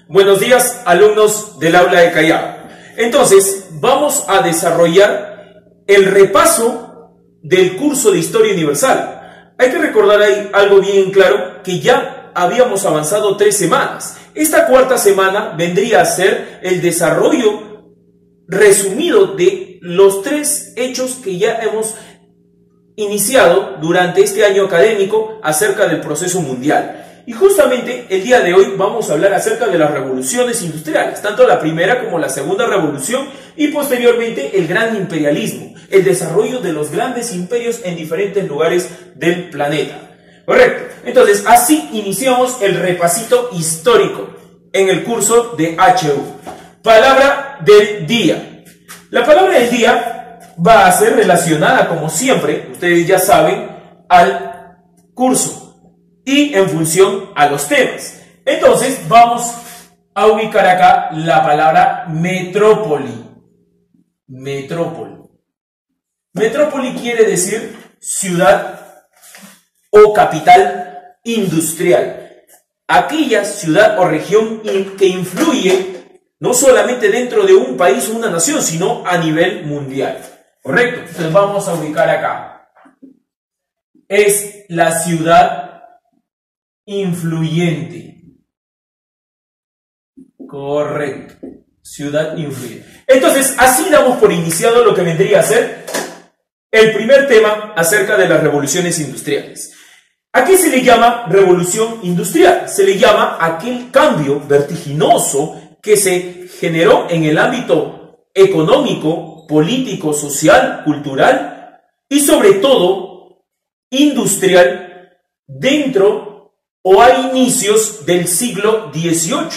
Buenos días, alumnos del aula de Callao. Entonces, vamos a desarrollar el repaso del curso de Historia Universal. Hay que recordar ahí algo bien claro, que ya habíamos avanzado 3 semanas. Esta cuarta semana vendría a ser el desarrollo resumido de los 3 hechos que ya hemos iniciado durante este año académico acerca del proceso mundial. Y justamente el día de hoy vamos a hablar acerca de las revoluciones industriales, tanto la primera como la segunda revolución y posteriormente el gran imperialismo, el desarrollo de los grandes imperios en diferentes lugares del planeta. Correcto. Entonces, así iniciamos el repasito histórico en el curso de HU. Palabra del día. La palabra del día va a ser relacionada, como siempre, ustedes ya saben, al curso y en función a los temas. Entonces vamos a ubicar acá la palabra metrópoli. Metrópoli. Metrópoli quiere decir ciudad o capital industrial. Aquella ciudad o región que influye no solamente dentro de un país o una nación, sino a nivel mundial. ¿Correcto? Entonces vamos a ubicar acá. Es la ciudad influyente. Correcto. Ciudad influyente. Entonces, así damos por iniciado lo que vendría a ser el primer tema acerca de las revoluciones industriales. ¿A qué se le llama revolución industrial? Se le llama aquel cambio vertiginoso que se generó en el ámbito económico, político, social, cultural y sobre todo industrial dentro o a inicios del siglo XVIII,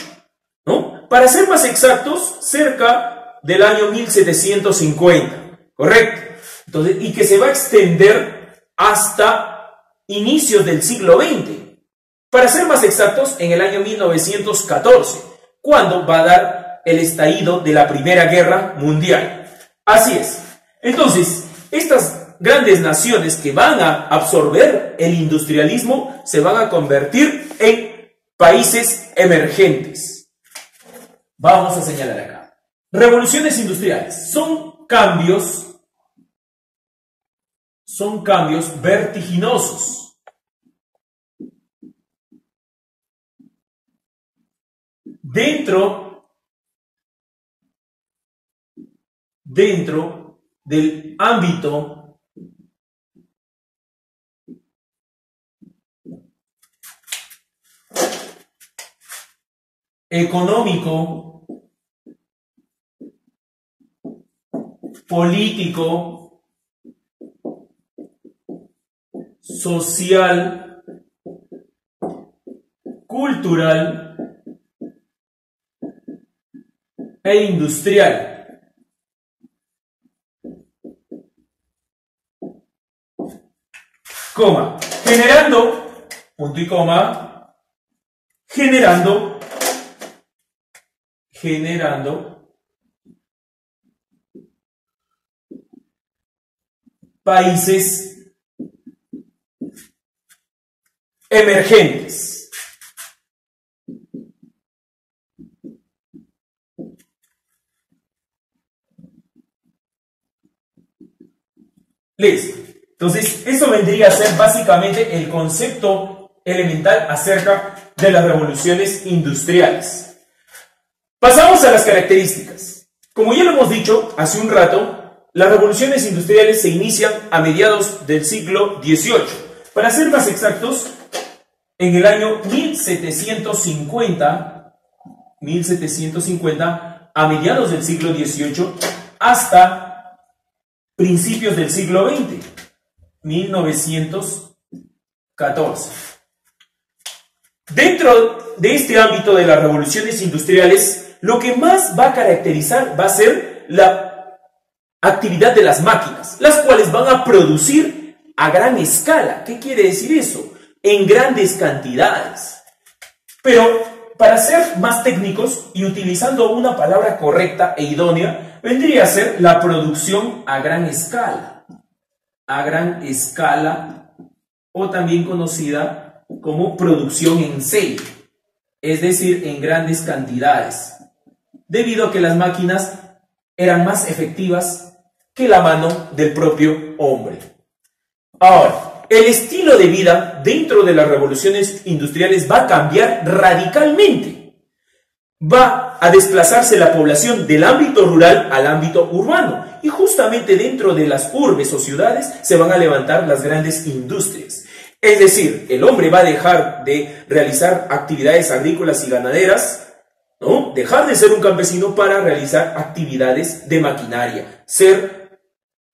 ¿no? Para ser más exactos, cerca del año 1750, ¿correcto? Entonces, y que se va a extender hasta inicios del siglo XX. Para ser más exactos, en el año 1914, cuando va a dar el estallido de la Primera Guerra Mundial. Así es. Entonces, estas grandes naciones que van a absorber el industrialismo se van a convertir en países emergentes. Vamos a señalar acá. Revoluciones industriales son cambios vertiginosos. Dentro del ámbito económico, político, social, cultural e industrial. Coma, generando, punto y coma, generando países emergentes. Listo. Entonces, eso vendría a ser básicamente el concepto elemental acerca de las revoluciones industriales. Pasamos a las características. Como ya lo hemos dicho hace un rato, las revoluciones industriales se inician a mediados del siglo XVIII. Para ser más exactos, en el año 1750, a mediados del siglo XVIII, hasta principios del siglo XX, 1914. Dentro de este ámbito de las revoluciones industriales, lo que más va a caracterizar va a ser la actividad de las máquinas, las cuales van a producir a gran escala. ¿Qué quiere decir eso? En grandes cantidades. Pero para ser más técnicos y utilizando una palabra correcta e idónea, vendría a ser la producción a gran escala. A gran escala, o también conocida como producción en serie. es decir, en grandes cantidades, debido a que las máquinas eran más efectivas que la mano del propio hombre. Ahora, el estilo de vida dentro de las revoluciones industriales va a cambiar radicalmente. Va a desplazarse la población del ámbito rural al ámbito urbano. Y justamente dentro de las urbes o ciudades se van a levantar las grandes industrias. Es decir, el hombre va a dejar de realizar actividades agrícolas y ganaderas, ¿no? Dejar de ser un campesino para realizar actividades de maquinaria. Ser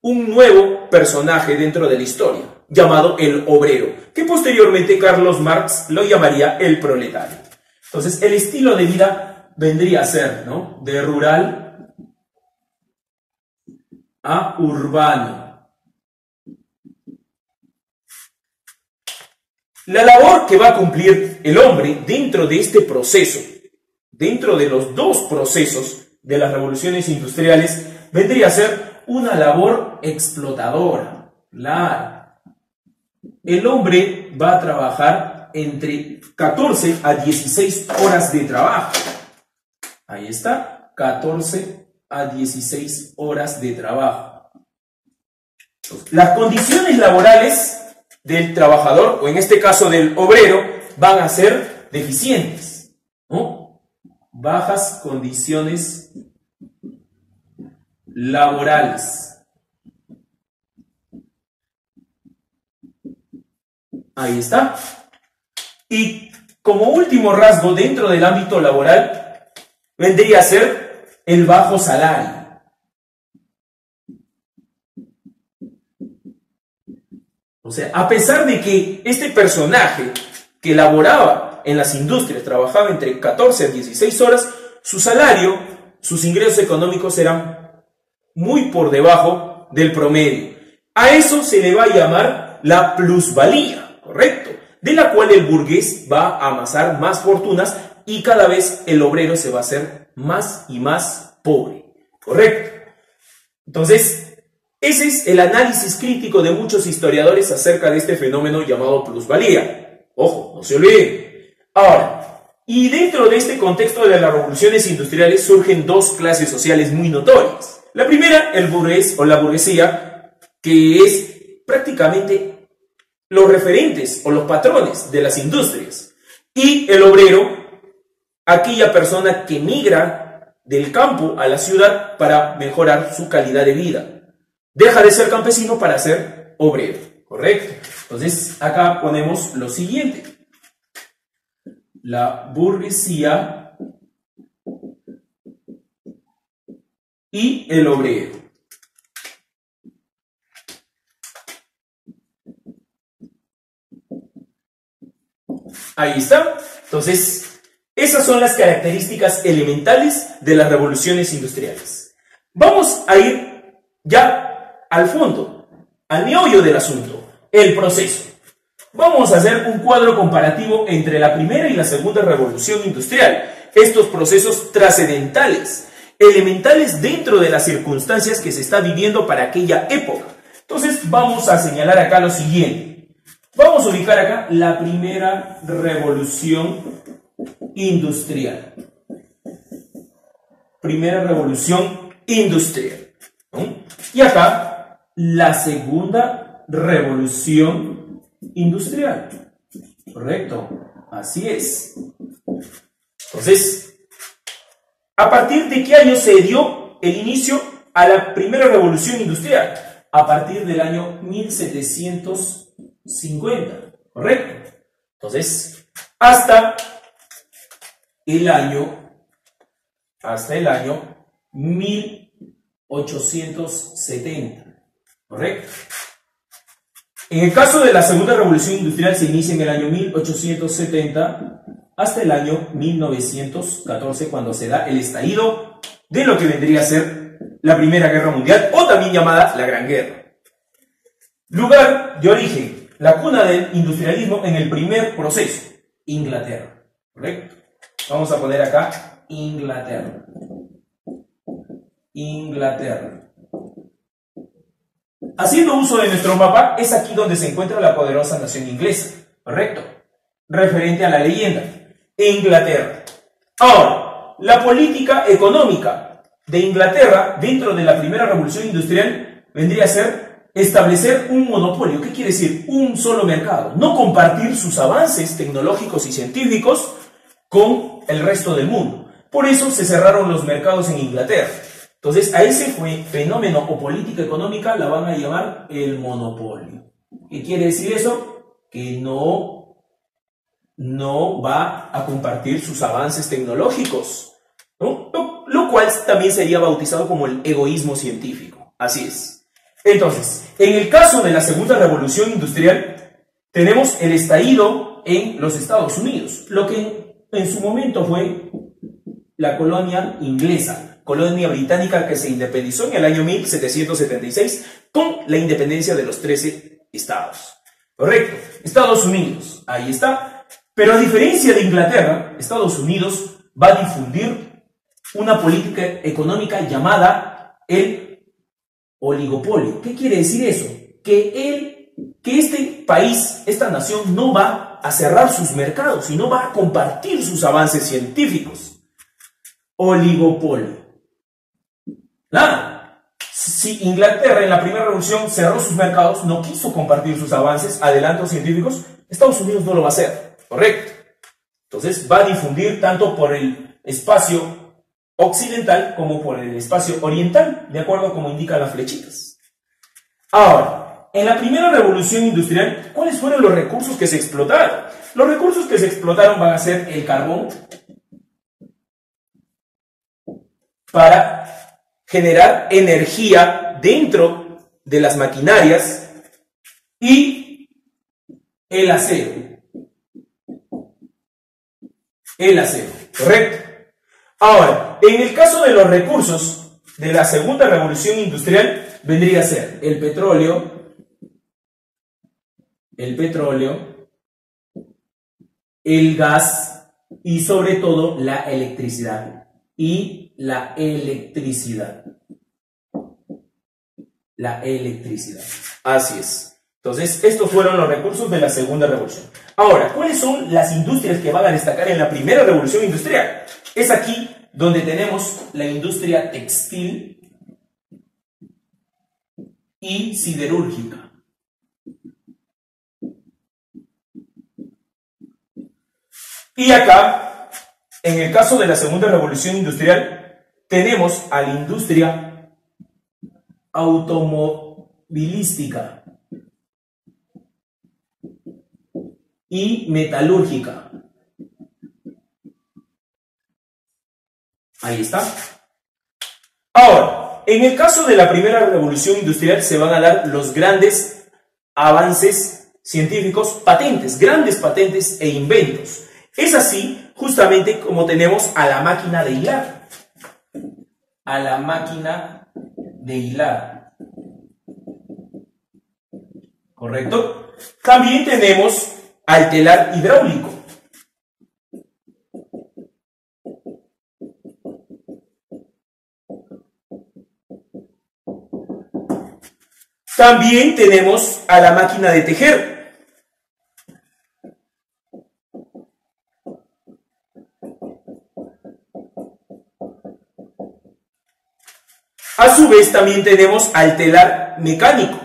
un nuevo personaje dentro de la historia, llamado el obrero, que posteriormente Carlos Marx lo llamaría el proletario. Entonces, el estilo de vida vendría a ser, ¿no?, de rural a urbano. La labor que va a cumplir el hombre dentro de este proceso, dentro de los dos procesos de las revoluciones industriales, vendría a ser una labor explotadora. Claro. El hombre va a trabajar entre 14 a 16 horas de trabajo. Ahí está, 14 a 16 horas de trabajo. Las condiciones laborales del trabajador, o en este caso del obrero, van a ser deficientes, ¿no? Bajas condiciones laborales. Ahí está. Y como último rasgo dentro del ámbito laboral, vendría a ser el bajo salario. O sea, a pesar de que este personaje que laboraba en las industrias trabajaba entre 14 a 16 horas, su salario, sus ingresos económicos eran muy por debajo del promedio. A eso se le va a llamar la plusvalía, ¿correcto? De la cual el burgués va a amasar más fortunas y cada vez el obrero se va a hacer más y más pobre, ¿correcto? Entonces, ese es el análisis crítico de muchos historiadores acerca de este fenómeno llamado plusvalía. Ojo, no se olviden. Ahora, y dentro de este contexto de las revoluciones industriales surgen dos clases sociales muy notorias. La primera, el burgués o la burguesía, que es prácticamente los referentes o los patrones de las industrias. Y el obrero, aquella persona que migra del campo a la ciudad para mejorar su calidad de vida. Deja de ser campesino para ser obrero, ¿correcto? Entonces, acá ponemos lo siguiente. La burguesía y el obrero. Ahí está. Entonces, esas son las características elementales de las revoluciones industriales. Vamos a ir ya al fondo, al meollo del asunto, el proceso. Vamos a hacer un cuadro comparativo entre la primera y la segunda revolución industrial. Estos procesos trascendentales, elementales dentro de las circunstancias que se está viviendo para aquella época. Entonces vamos a señalar acá lo siguiente. Vamos a ubicar acá la primera revolución industrial. Primera revolución industrial, ¿no? Y acá la segunda revolución industrial. Correcto, así es. Entonces, ¿a partir de qué año se dio el inicio a la primera revolución industrial? A partir del año 1750, ¿correcto? Entonces, hasta el año 1870, ¿correcto? En el caso de la segunda revolución industrial se inicia en el año 1870 hasta el año 1914, cuando se da el estallido de lo que vendría a ser la Primera Guerra Mundial, o también llamada la Gran Guerra. Lugar de origen, la cuna del industrialismo en el primer proceso, Inglaterra, ¿correcto? Vamos a poner acá Inglaterra. Inglaterra. Haciendo uso de nuestro mapa, es aquí donde se encuentra la poderosa nación inglesa, ¿correcto? Referente a la leyenda. e Inglaterra. Ahora, la política económica de Inglaterra dentro de la primera revolución industrial vendría a ser establecer un monopolio. ¿Qué quiere decir? Un solo mercado. No compartir sus avances tecnológicos y científicos con el resto del mundo. Por eso se cerraron los mercados en Inglaterra. Entonces, a ese fenómeno o política económica la van a llamar el monopolio. ¿Qué quiere decir eso? Que no va a compartir sus avances tecnológicos, ¿no? Lo cual también sería bautizado como el egoísmo científico. Así es. Entonces, en el caso de la segunda revolución industrial, tenemos el estallido en los Estados Unidos, lo que en su momento fue la colonia inglesa, colonia británica que se independizó en el año 1776 con la independencia de los 13 estados. Correcto, Estados Unidos, ahí está. Pero a diferencia de Inglaterra, Estados Unidos va a difundir una política económica llamada el oligopolio. ¿Qué quiere decir eso? Que este país, esta nación, no va a cerrar sus mercados, sino va a compartir sus avances científicos. Oligopolio. Claro, si Inglaterra en la primera revolución cerró sus mercados, no quiso compartir sus avances, adelantos científicos, Estados Unidos no lo va a hacer, ¿correcto? Entonces va a difundir tanto por el espacio occidental como por el espacio oriental, de acuerdo a como indican las flechitas. Ahora, en la primera revolución industrial, ¿cuáles fueron los recursos que se explotaron? Los recursos que se explotaron van a ser el carbón, para generar energía dentro de las maquinarias, y el acero. El acero, ¿correcto? Ahora, en el caso de los recursos de la segunda revolución industrial, vendría a ser el petróleo, el gas y sobre todo la electricidad. La electricidad. Así es. Entonces, estos fueron los recursos de la segunda revolución. Ahora, ¿cuáles son las industrias que van a destacar en la primera revolución industrial? Es aquí donde tenemos la industria textil y siderúrgica. Y acá, en el caso de la segunda revolución industrial, tenemos a la industria automovilística y metalúrgica. Ahí está. Ahora, en el caso de la primera revolución industrial se van a dar los grandes avances científicos, patentes, grandes patentes e inventos. Es así, justamente, como tenemos a la máquina de hilar. A la máquina de hilar. ¿Correcto? También tenemos al telar hidráulico. También tenemos a la máquina de tejer. A su vez, también tenemos al telar mecánico.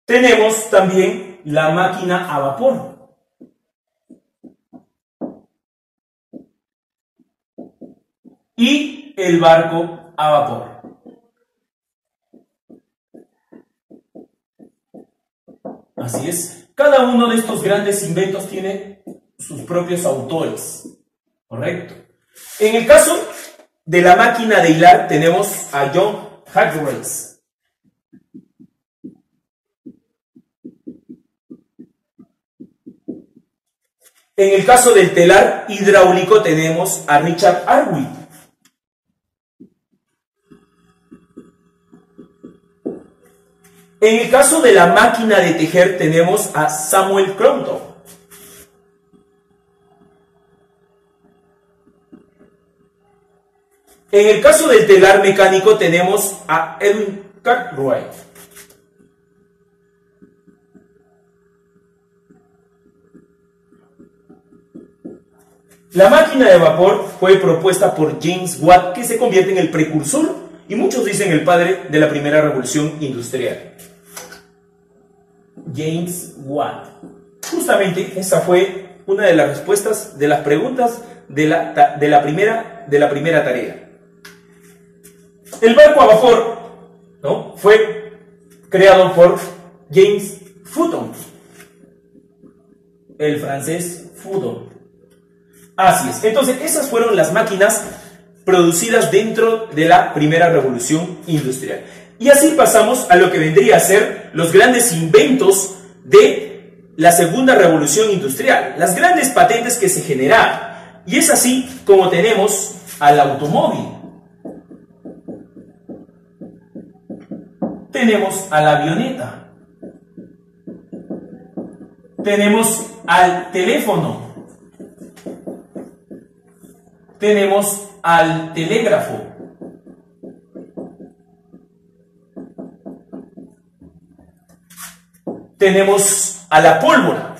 Tenemos también la máquina a vapor. Y el barco a vapor. Así es. Cada uno de estos grandes inventos tiene sus propios autores. ¿Correcto? En el caso de la máquina de hilar tenemos a John Hargreaves. En el caso del telar hidráulico tenemos a Richard Arkwright. En el caso de la máquina de tejer tenemos a Samuel Crompton. En el caso del telar mecánico tenemos a Edwin Cartwright. La máquina de vapor fue propuesta por James Watt, que se convierte en el precursor y muchos dicen el padre de la primera revolución industrial. James Watt. Justamente esa fue una de las respuestas de las preguntas de la primera tarea. El barco a vapor, ¿no?, fue creado por James Fulton, el francés Fulton. Así es. Entonces, esas fueron las máquinas producidas dentro de la primera revolución industrial. Y así pasamos a lo que vendría a ser los grandes inventos de la segunda revolución industrial, las grandes patentes que se generaron. Y es así como tenemos al automóvil, tenemos a la avioneta, tenemos al teléfono, tenemos al telégrafo, tenemos a la pólvora,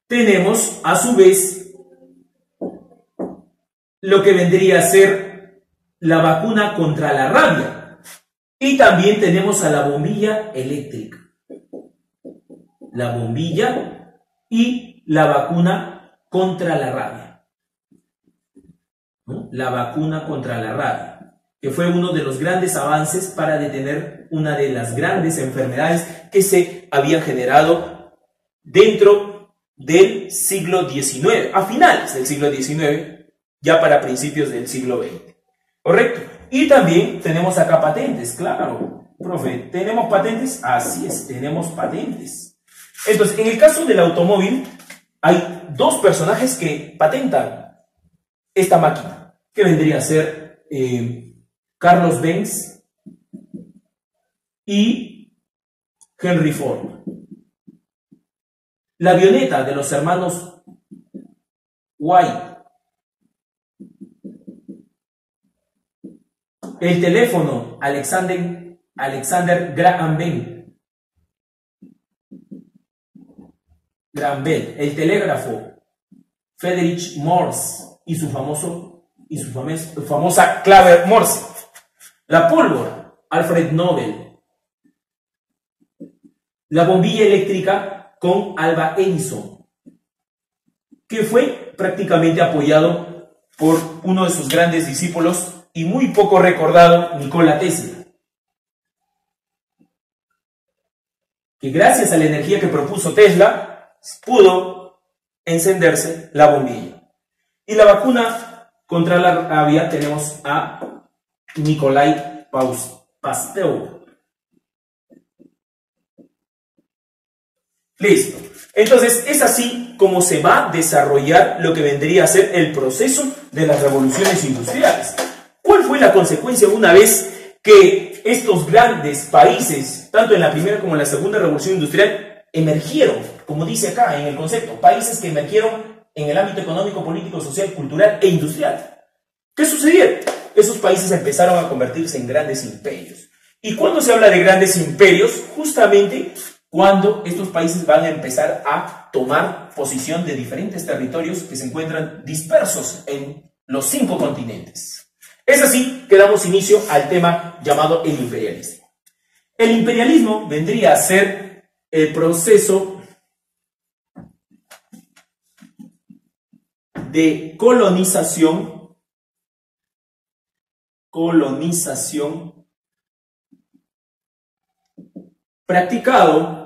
tenemos a su vez lo que vendría a ser la vacuna contra la rabia, y también tenemos a la bombilla eléctrica, la bombilla y la vacuna contra la rabia, ¿no? La vacuna contra la rabia, que fue uno de los grandes avances para detener una de las grandes enfermedades que se habían generado dentro del siglo XIX, a finales del siglo XIX, ya para principios del siglo XX. ¿Correcto? Y también tenemos acá patentes, claro, profe, ¿tenemos patentes? Así es, tenemos patentes. Entonces, en el caso del automóvil, hay dos personajes que patentan esta máquina, que vendría a ser Carlos Benz y Henry Ford. La avioneta de los hermanos Wright. El teléfono, Alexander Graham Bell. El telégrafo, Friedrich Morse y su famosa clave Morse. La pólvora, Alfred Nobel. La bombilla eléctrica con Alva Edison, que fue prácticamente apoyado por uno de sus grandes discípulos y muy poco recordado, Nikola Tesla, que gracias a la energía que propuso Tesla pudo encenderse la bombilla. Y la vacuna contra la rabia tenemos a Nikolai Pasteur. Listo. Entonces es así como se va a desarrollar lo que vendría a ser el proceso de las revoluciones industriales. ¿Cuál fue la consecuencia una vez que estos grandes países, tanto en la primera como en la segunda revolución industrial, emergieron, como dice acá en el concepto, países que emergieron en el ámbito económico, político, social, cultural e industrial? ¿Qué sucedió? Esos países empezaron a convertirse en grandes imperios. ¿Y cuando se habla de grandes imperios? Justamente cuando estos países van a empezar a tomar posición de diferentes territorios que se encuentran dispersos en los 5 continentes. Es así que damos inicio al tema llamado el imperialismo. El imperialismo vendría a ser el proceso de colonización practicado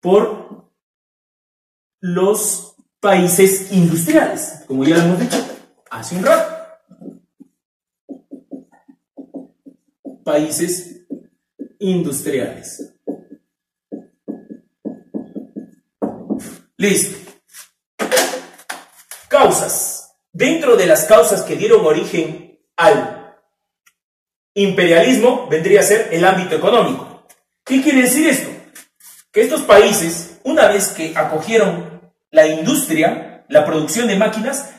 por los países industriales, como ya lo hemos dicho hace un rato. Países industriales. Listo. Causas. Dentro de las causas que dieron origen al imperialismo vendría a ser el ámbito económico. ¿Qué quiere decir esto? que estos países, una vez que acogieron la industria, la producción de máquinas,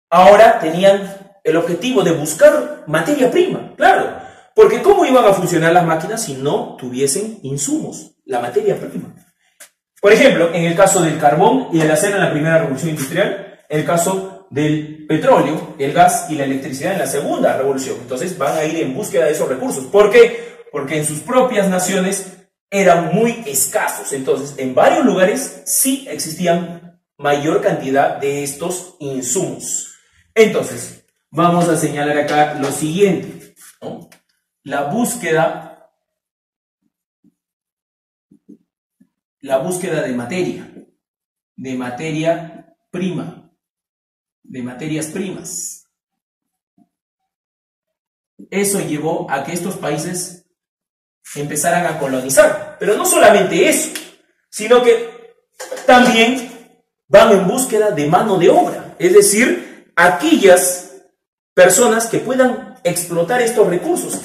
ahora tenían el objetivo de buscar materia prima, claro, porque ¿cómo iban a funcionar las máquinas si no tuviesen insumos, la materia prima? Por ejemplo, en el caso del carbón y el acero en la primera revolución industrial, en el caso del petróleo, el gas y la electricidad en la segunda revolución. Entonces van a ir en búsqueda de esos recursos. ¿Por qué? Porque en sus propias naciones eran muy escasos. Entonces, en varios lugares sí existían mayor cantidad de estos insumos. Entonces, vamos a señalar acá lo siguiente, ¿no? La búsqueda de materia prima, de materias primas. Eso llevó a que estos países empezaran a colonizar. Pero no solamente eso, sino que también van en búsqueda de mano de obra, es decir, aquellas personas que puedan explotar estos recursos.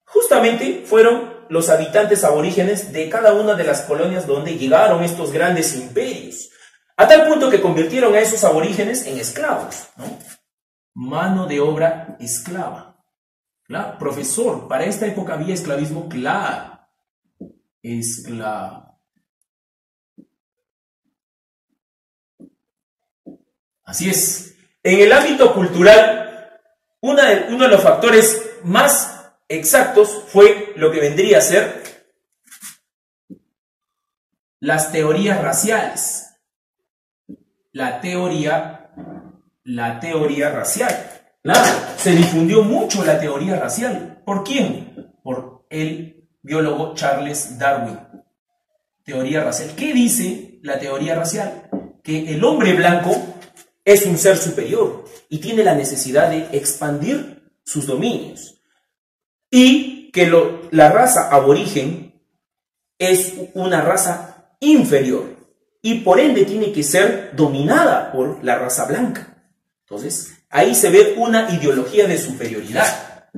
Justamente fueron los habitantes aborígenes de cada una de las colonias donde llegaron estos grandes imperios, a tal punto que convirtieron a esos aborígenes en esclavos, ¿no? Mano de obra esclava. Claro, profesor, ¿para esta época había esclavismo? Claro, esclavo. Así es. En el ámbito cultural, uno de los factores más exactos fue lo que vendría a ser las teorías raciales. La teoría racial. Claro, se difundió mucho la teoría racial. ¿Por quién? Por el biólogo Charles Darwin. Teoría racial. ¿Qué dice la teoría racial? Que el hombre blanco es un ser superior y tiene la necesidad de expandir sus dominios. Y que la raza aborigen es una raza inferior y por ende tiene que ser dominada por la raza blanca. Entonces, ahí se ve una ideología de superioridad.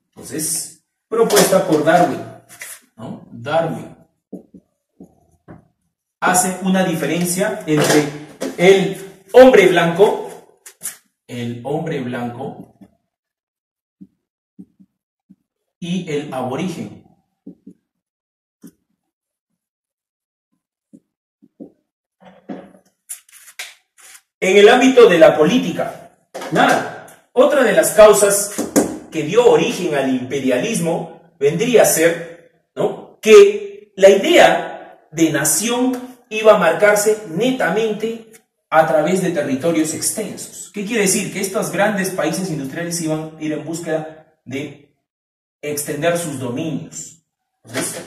Entonces, propuesta por Darwin, ¿no? Darwin hace una diferencia entre el hombre blanco y el aborigen. En el ámbito de la política, otra de las causas que dio origen al imperialismo vendría a ser, ¿no?, que la idea de nación iba a marcarse netamente a través de territorios extensos. ¿Qué quiere decir? Que estos grandes países industriales iban a ir en búsqueda de extender sus dominios. Entonces,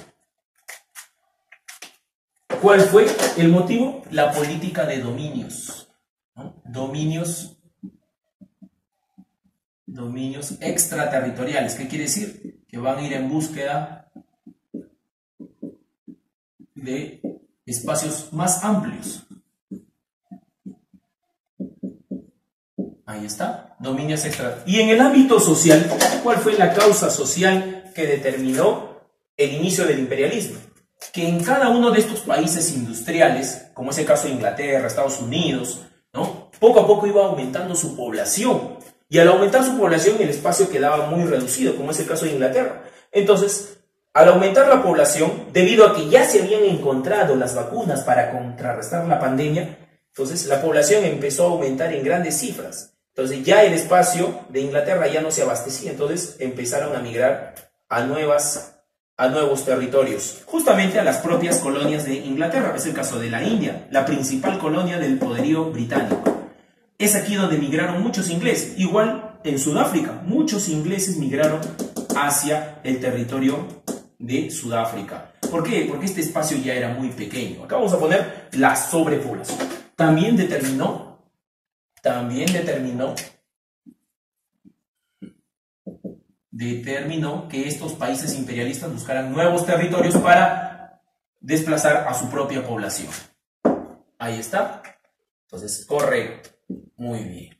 ¿cuál fue el motivo? La política de dominios, ¿no? Dominios extraterritoriales. ¿Qué quiere decir? Que van a ir en búsqueda de espacios más amplios. Ahí está, dominios extra. Y en el ámbito social, ¿cuál fue la causa social que determinó el inicio del imperialismo? Que en cada uno de estos países industriales, como es el caso de Inglaterra, Estados Unidos, ¿no?, poco a poco iba aumentando su población. Y al aumentar su población, el espacio quedaba muy reducido, como es el caso de Inglaterra. Entonces, al aumentar la población, debido a que ya se habían encontrado las vacunas para contrarrestar la pandemia, entonces la población empezó a aumentar en grandes cifras. Entonces ya el espacio de Inglaterra ya no se abastecía, entonces empezaron a migrar a nuevos territorios, justamente a las propias colonias de Inglaterra. Es el caso de la India, la principal colonia del poderío británico. Es aquí donde migraron muchos ingleses. Igual en Sudáfrica, muchos ingleses migraron hacia el territorio de Sudáfrica. ¿Por qué? Porque este espacio ya era muy pequeño. Acá vamos a poner la sobrepoblación. También determinó que estos países imperialistas buscaran nuevos territorios para desplazar a su propia población. Ahí está. Entonces, correcto. Muy bien.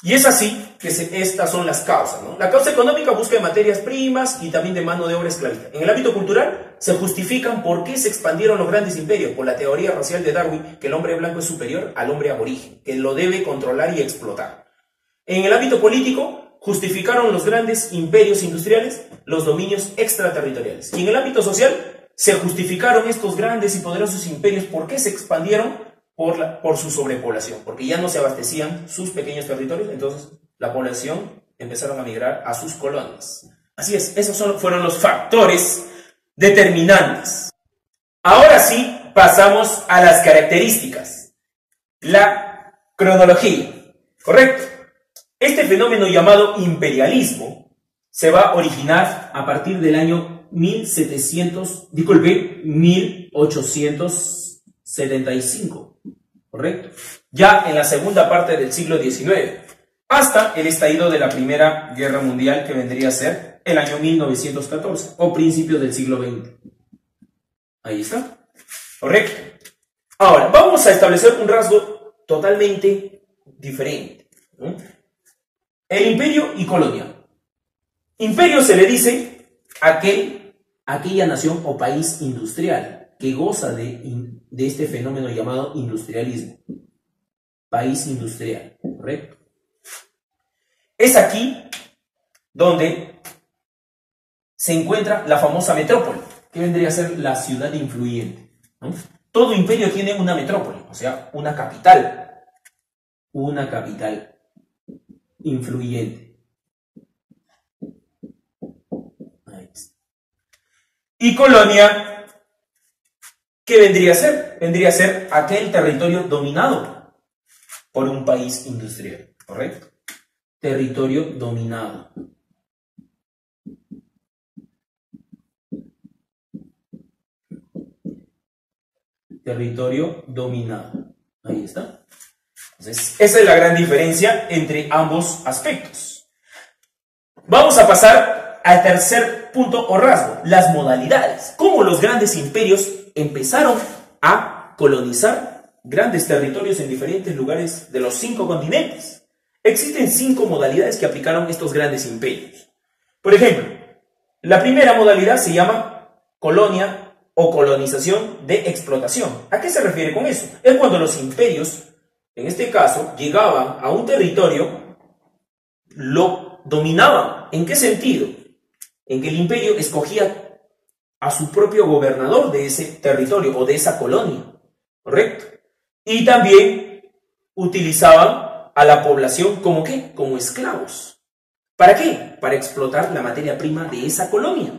Y es así que estas son las causas, ¿no? La causa económica busca de materias primas y también de mano de obra esclavista. En el ámbito cultural, se justifican por qué se expandieron los grandes imperios, por la teoría racial de Darwin, que el hombre blanco es superior al hombre aborigen, que lo debe controlar y explotar. En el ámbito político, justificaron los grandes imperios industriales los dominios extraterritoriales. Y en el ámbito social, se justificaron estos grandes y poderosos imperios por qué se expandieron por su sobrepoblación, porque ya no se abastecían sus pequeños territorios, entonces la población empezaron a migrar a sus colonias. Así es, esos fueron los factores determinantes. Ahora sí, pasamos a las características. La cronología, ¿correcto? Este fenómeno llamado imperialismo se va a originar a partir del año 1875, ¿correcto? Ya en la segunda parte del siglo XIX, hasta el estallido de la Primera Guerra Mundial, que vendría a ser el año 1914 o principios del siglo XX. Ahí está, ¿correcto? Ahora, vamos a establecer un rasgo totalmente diferente, ¿no? El imperio y colonia. Imperio se le dice aquella nación o país industrial que goza de este fenómeno llamado industrialismo. País industrial, ¿correcto? Es aquí donde se encuentra la famosa metrópoli, que vendría a ser la ciudad influyente, ¿no? Todo imperio tiene una metrópoli, o sea, una capital influyente. Y colonia, ¿qué vendría a ser? Vendría a ser aquel territorio dominado por un país industrial, ¿correcto? Territorio dominado. Territorio dominado. Ahí está. Entonces, esa es la gran diferencia entre ambos aspectos. Vamos a pasar al tercer punto o rasgo, las modalidades. Cómo los grandes imperios empezaron a colonizar grandes territorios en diferentes lugares de los 5 continentes. Existen 5 modalidades que aplicaron estos grandes imperios. Por ejemplo, la primera modalidad se llama colonia o colonización de explotación. ¿A qué se refiere con eso? Es cuando los imperios, en este caso, llegaban a un territorio, lo dominaban. ¿En qué sentido? En que el imperio escogía a su propio gobernador de ese territorio o de esa colonia, ¿correcto? Y también utilizaban a la población como ¿qué? Como esclavos. ¿Para qué? Para explotar la materia prima de esa colonia.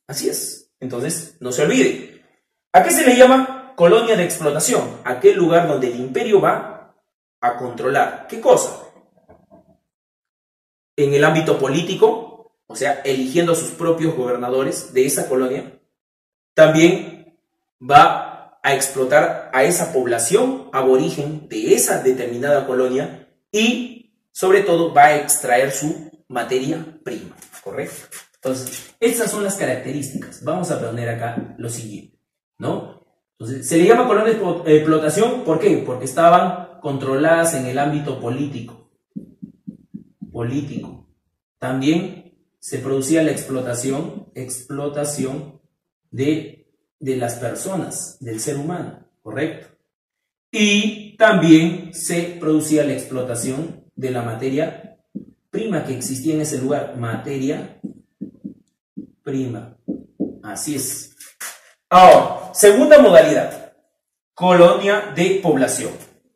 Así es. Entonces, no se olvide. ¿A qué se le llama colonia de explotación? Aquel lugar donde el imperio va a controlar. ¿Qué cosa? En el ámbito político, o sea, eligiendo a sus propios gobernadores de esa colonia, también va a explotar a esa población aborigen de esa determinada colonia y, sobre todo, va a extraer su materia prima, ¿correcto? Entonces, estas son las características. Vamos a poner acá lo siguiente, ¿no? Entonces, se le llama colonia de explotación, ¿por qué? Porque estaban controladas en el ámbito político. También se producía la explotación de las personas, del ser humano, ¿correcto? Y también se producía la explotación de la materia prima que existía en ese lugar, materia prima. Así es. Ahora, segunda modalidad, colonia de población.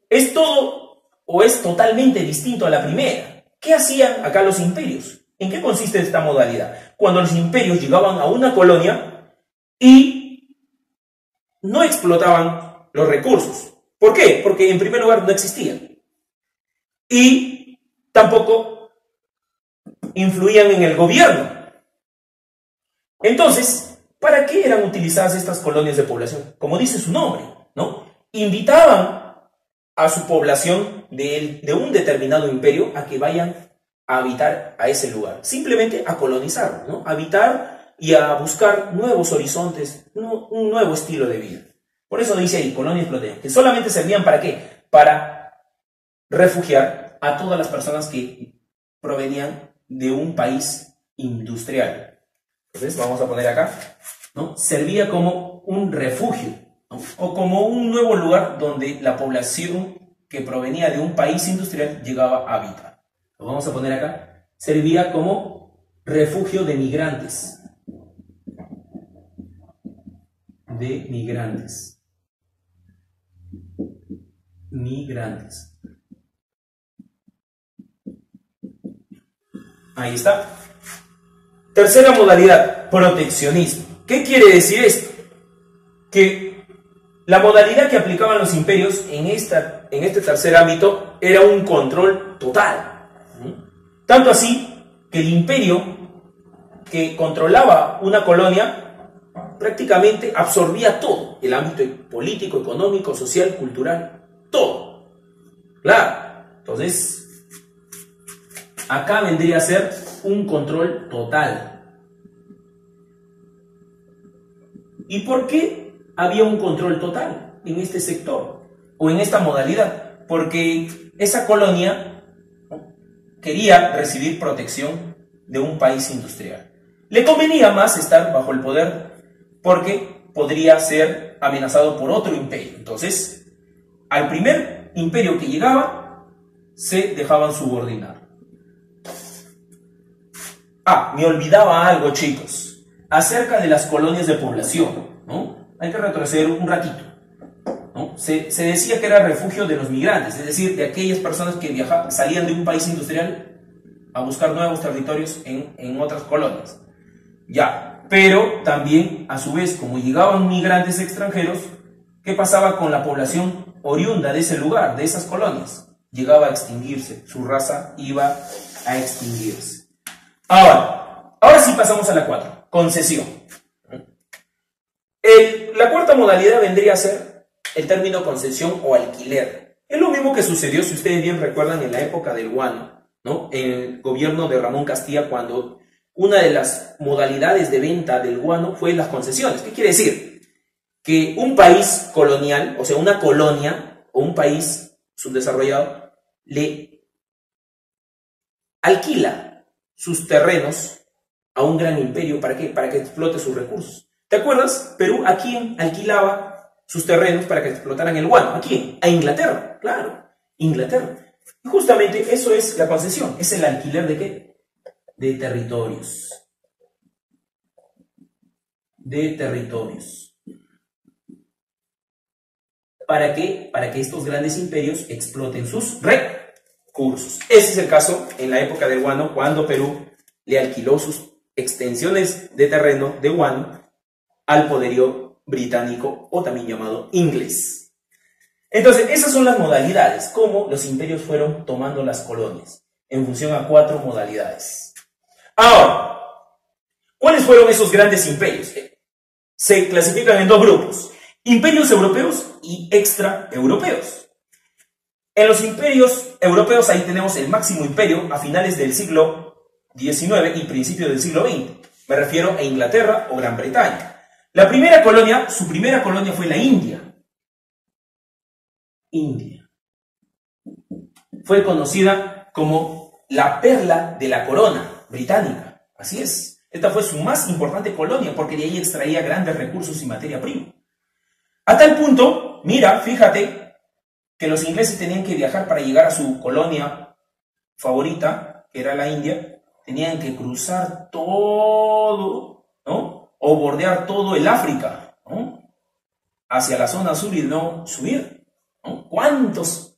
Es todo o es totalmente distinto a la primera. ¿Qué hacían acá los imperios? ¿En qué consiste esta modalidad? Cuando los imperios llegaban a una colonia y no explotaban los recursos. ¿Por qué? Porque en primer lugar no existían. Y tampoco influían en el gobierno. Entonces, ¿para qué eran utilizadas estas colonias de población? Como dice su nombre, ¿no? Invitaban a su población de un determinado imperio a que vayan a habitar a ese lugar. Simplemente a colonizarlo, ¿no? A habitar y a buscar nuevos horizontes, un nuevo estilo de vida. Por eso dice ahí, colonia y explotación, que solamente servían ¿para qué? Para refugiar a todas las personas que provenían de un país industrial. Entonces vamos a poner acá ¿no? Servía como un refugio, ¿no? O como un nuevo lugar donde la población que provenía de un país industrial llegaba a habitar. Lo vamos a poner acá. Servía como refugio de migrantes. De migrantes. Migrantes. Ahí está. Tercera modalidad, proteccionismo. ¿Qué quiere decir esto? Que la modalidad que aplicaban los imperios en este tercer ámbito era un control total. Tanto así que el imperio que controlaba una colonia prácticamente absorbía todo, el ámbito político, económico, social, cultural, todo. Claro, entonces acá vendría a ser un control total. ¿Y por qué había un control total en este sector o en esta modalidad? Porque esa colonia quería recibir protección de un país industrial. Le convenía más estar bajo el poder porque podría ser amenazado por otro imperio. Entonces, al primer imperio que llegaba, se dejaban subordinar. Me olvidaba algo, chicos, acerca de las colonias de población, ¿no? Hay que retroceder un ratito, ¿no? Se decía que era refugio de los migrantes, es decir, de aquellas personas que salían de un país industrial a buscar nuevos territorios en otras colonias. Ya, pero también, a su vez, como llegaban migrantes extranjeros, ¿qué pasaba con la población oriunda de ese lugar, de esas colonias? Llegaba a extinguirse, su raza iba a extinguirse. Ahora sí pasamos a la 4, concesión. La cuarta modalidad vendría a ser el término concesión o alquiler. Es lo mismo que sucedió, si ustedes bien recuerdan, en la época del Guano, ¿no? En el gobierno de Ramón Castilla, cuando una de las modalidades de venta del guano fue las concesiones. ¿Qué quiere decir? Que un país colonial, o sea, una colonia o un país subdesarrollado, le alquila sus terrenos a un gran imperio. ¿Para qué? Para que explote sus recursos. ¿Te acuerdas? Perú, ¿a quién alquilaba sus terrenos para que explotaran el guano? ¿A quién? A Inglaterra, claro, Inglaterra. Y justamente eso es la concesión, es el alquiler ¿de qué? De territorios. De territorios. ¿Para qué? Para que estos grandes imperios exploten sus recursos. Ese es el caso en la época del guano, cuando Perú le alquiló sus extensiones de terreno de guano al poderío británico, o también llamado inglés. Entonces, esas son las modalidades, cómo los imperios fueron tomando las colonias, en función a 4 modalidades. Ahora, ¿cuáles fueron esos grandes imperios? Se clasifican en 2 grupos, imperios europeos y extraeuropeos. En los imperios europeos, ahí tenemos el máximo imperio a finales del siglo XIX y principios del siglo XX. Me refiero a Inglaterra o Gran Bretaña. La primera colonia, su primera colonia fue la India. India. Fue conocida como la perla de la corona británica. Así es. Esta fue su más importante colonia porque de ahí extraía grandes recursos y materia prima. A tal punto, mira, fíjate, que los ingleses tenían que viajar para llegar a su colonia favorita, que era la India. Tenían que cruzar todo, ¿no? O bordear todo el África, ¿no? Hacia la zona sur y no subir, ¿no? ¿Cuántas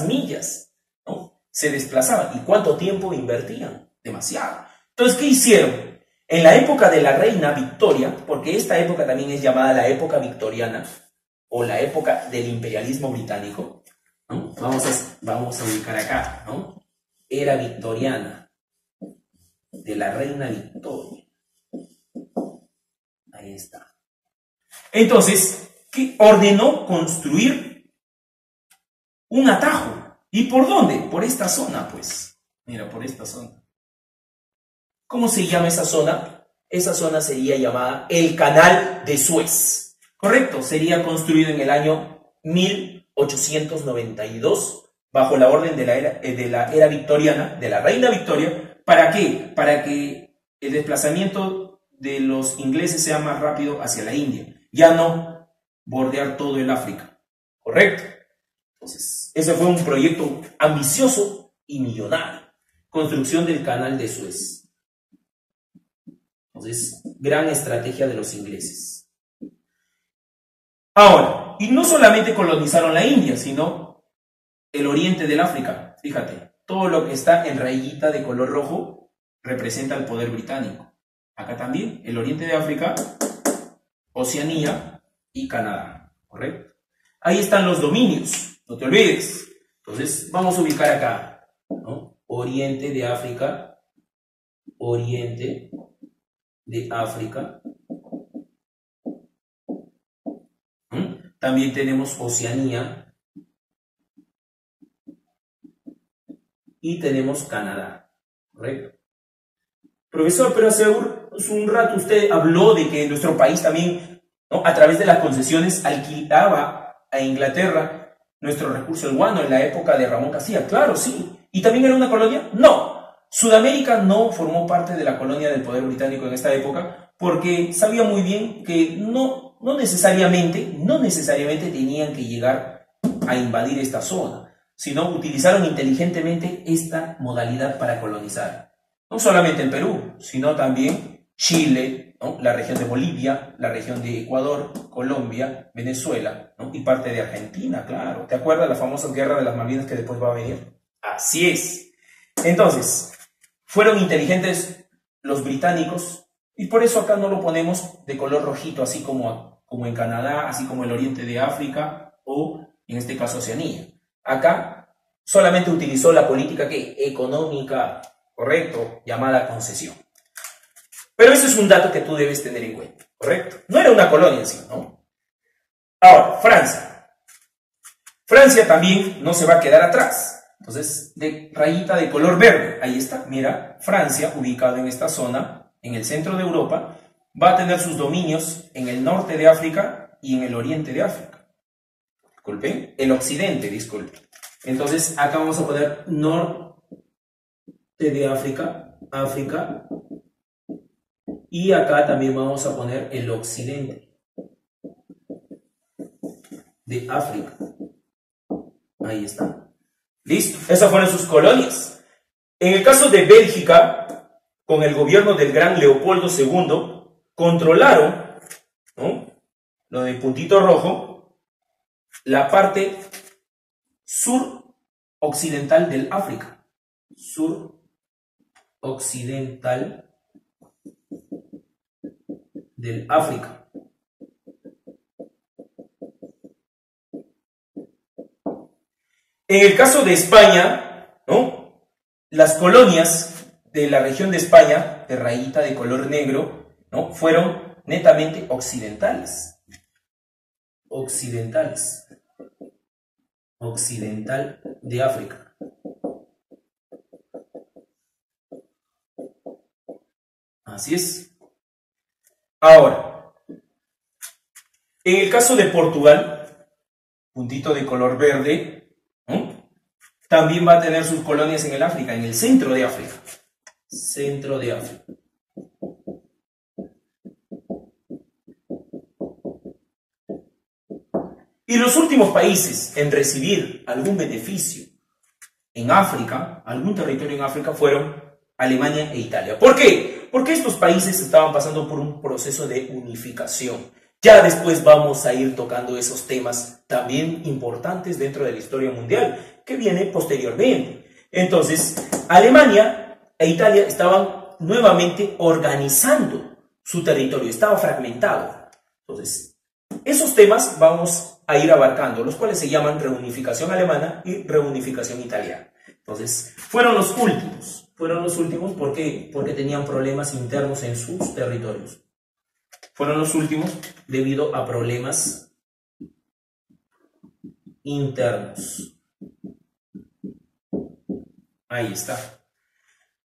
millas, ¿no? Se desplazaban y cuánto tiempo invertían? Demasiado. Entonces, ¿qué hicieron? En la época de la reina Victoria, porque esta época también es llamada la época victoriana, o la época del imperialismo británico, ¿no? Vamos a ubicar acá, ¿no? Era victoriana, de la reina Victoria. Ahí está. Entonces, ¿qué ordenó construir? Un atajo. ¿Y por dónde? Por esta zona, pues. Mira, por esta zona. ¿Cómo se llama esa zona? Esa zona sería llamada el Canal de Suez. ¿Correcto? Sería construido en el año 1892 bajo la orden de la era victoriana, de la reina Victoria. ¿Para qué? Para que el desplazamiento de los ingleses sea más rápido hacia la India, ya no bordear todo el África, ¿correcto? Entonces, ese fue un proyecto ambicioso y millonario, construcción del canal de Suez. Entonces, gran estrategia de los ingleses. Ahora, y no solamente colonizaron la India, sino el oriente del África. Fíjate, todo lo que está en rayita de color rojo representa el poder británico. Acá también, el oriente de África, Oceanía y Canadá, ¿correcto? Ahí están los dominios, no te olvides. Entonces, vamos a ubicar acá, ¿no? Oriente de África, oriente de África. También tenemos Oceanía y tenemos Canadá, ¿correcto? Profesor, pero hace un rato usted habló de que nuestro país también, ¿no?, a través de las concesiones alquilaba a Inglaterra nuestro recurso el guano en la época de Ramón Castilla. Claro, sí. ¿Y también era una colonia? No. Sudamérica no formó parte de la colonia del poder británico en esta época porque sabía muy bien que no necesariamente tenían que llegar a invadir esta zona, sino utilizaron inteligentemente esta modalidad para colonizar. No solamente el Perú, sino también Chile, ¿no?, la región de Bolivia, la región de Ecuador, Colombia, Venezuela, ¿no?, y parte de Argentina, claro. ¿Te acuerdas la famosa guerra de las Malvinas que después va a venir? Así es. Entonces, fueron inteligentes los británicos y por eso acá no lo ponemos de color rojito, así como en Canadá, así como el oriente de África o en este caso Oceanía. Acá solamente utilizó la política económica, correcto, llamada concesión. Pero ese es un dato que tú debes tener en cuenta, correcto. No era una colonia en sí, ¿no? Ahora, Francia. Francia también no se va a quedar atrás. Entonces, de rayita de color verde, ahí está, mira, Francia, ubicado en esta zona, en el centro de Europa, va a tener sus dominios en el norte de África y en el oriente de África. Disculpen, el occidente, disculpen. Entonces, acá vamos a poner norte de África, y acá también vamos a poner el occidente de África. Ahí está. Listo, esas fueron sus colonias. En el caso de Bélgica, con el gobierno del gran Leopoldo II, controlaron, ¿no?, lo del puntito rojo, la parte sur-occidental del África. Sur-occidental del África. En el caso de España, ¿no?, las colonias de la región de España, de rayita de color negro, ¿no?, fueron netamente occidentales. Occidental de África. Así es. Ahora, en el caso de Portugal, puntito de color verde, también va a tener sus colonias en el África, en el centro de África. Centro de África. Y los últimos países en recibir algún beneficio en África, algún territorio en África, fueron Alemania e Italia. ¿Por qué? Porque estos países estaban pasando por un proceso de unificación. Ya después vamos a ir tocando esos temas también importantes dentro de la historia mundial, que viene posteriormente. Entonces, Alemania e Italia estaban nuevamente organizando su territorio, estaba fragmentado. Entonces, esos temas vamos a ir abarcando, los cuales se llaman reunificación alemana y reunificación italiana. Entonces, fueron los últimos. ¿Por qué? Porque tenían problemas internos en sus territorios. Fueron los últimos debido a problemas internos. Ahí está.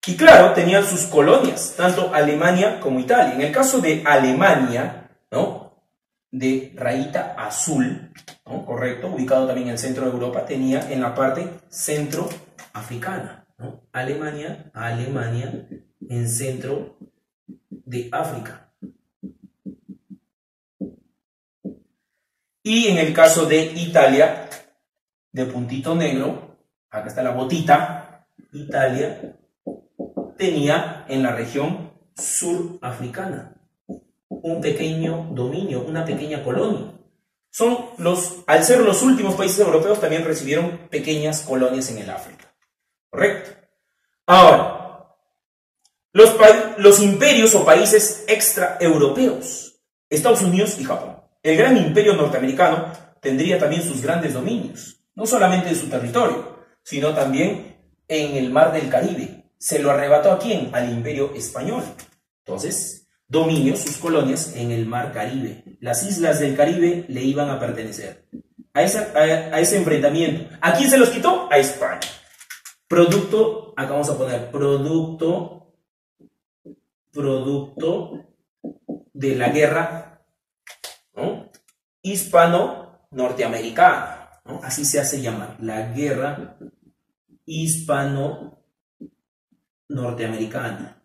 Y claro, tenían sus colonias, tanto Alemania como Italia. En el caso de Alemania, ¿no?, de rayita azul, ¿no?, correcto, ubicado también en el centro de Europa, tenía en la parte centroafricana, ¿no? Alemania en centro de África. Y en el caso de Italia, de puntito negro, acá está la botita, Italia tenía en la región surafricana un pequeño dominio, una pequeña colonia. Al ser los últimos países europeos, también recibieron pequeñas colonias en el África. ¿Correcto? Ahora, los imperios o países extraeuropeos, Estados Unidos y Japón. El gran imperio norteamericano tendría también sus grandes dominios, no solamente en su territorio, sino también en el mar del Caribe. ¿Se lo arrebató a quién? Al imperio español. Entonces, dominios, sus colonias en el mar Caribe. Las islas del Caribe le iban a pertenecer a ese enfrentamiento. ¿A quién se los quitó? A España. Producto, acá vamos a poner producto de la guerra, ¿no?, hispano-norteamericana, ¿no? Así se hace llamar, la guerra hispano-norteamericana.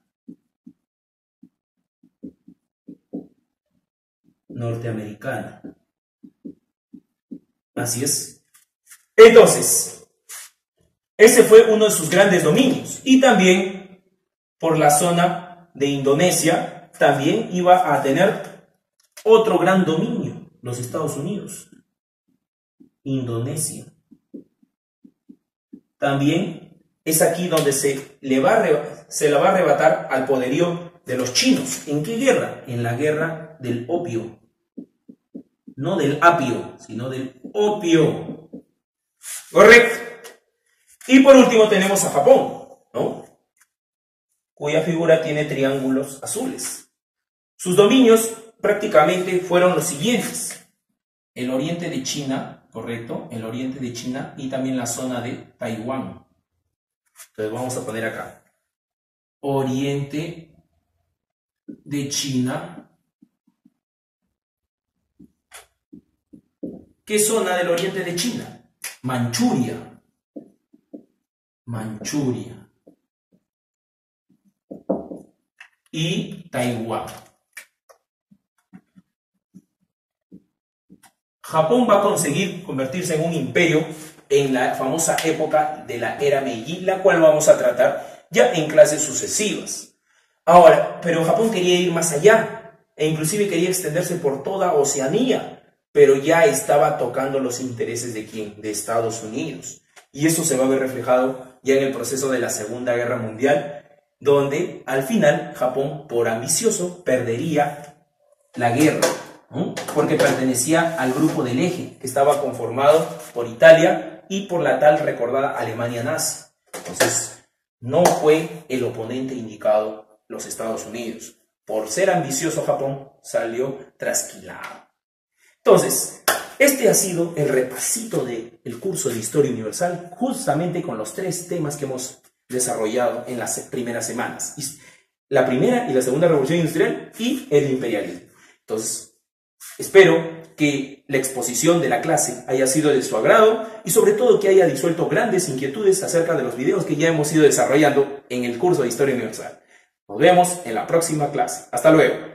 Así es. Entonces, ese fue uno de sus grandes dominios. Y también por la zona de Indonesia también iba a tener otro gran dominio, los Estados Unidos. Indonesia. También es aquí donde se le va a arrebatar al poderío de los chinos. ¿En qué guerra? En la guerra del opio. No del apio, sino del opio. Correcto. Y por último tenemos a Japón, ¿no?, cuya figura tiene triángulos azules. Sus dominios prácticamente fueron los siguientes: el oriente de China, correcto, el oriente de China y también la zona de Taiwán. Entonces vamos a poner acá oriente de China. ¿Qué zona del oriente de China? Manchuria. Y Taiwán. Japón va a conseguir convertirse en un imperio en la famosa época de la era Meiji, la cual vamos a tratar ya en clases sucesivas. Ahora, pero Japón quería ir más allá e inclusive quería extenderse por toda Oceanía, pero ya estaba tocando los intereses de ¿quién? De Estados Unidos. Y esto se va a ver reflejado ya en el proceso de la Segunda Guerra Mundial, donde al final Japón, por ambicioso, perdería la guerra, ¿no?, porque pertenecía al grupo del Eje, que estaba conformado por Italia y por la tal recordada Alemania nazi. Entonces, no fue el oponente indicado los Estados Unidos. Por ser ambicioso, Japón salió trasquilado. Entonces, este ha sido el repasito del curso de Historia Universal, justamente con los 3 temas que hemos desarrollado en las primeras semanas. La primera y la segunda revolución industrial y el imperialismo. Entonces, espero que la exposición de la clase haya sido de su agrado y sobre todo que haya disuelto grandes inquietudes acerca de los videos que ya hemos ido desarrollando en el curso de Historia Universal. Nos vemos en la próxima clase. Hasta luego.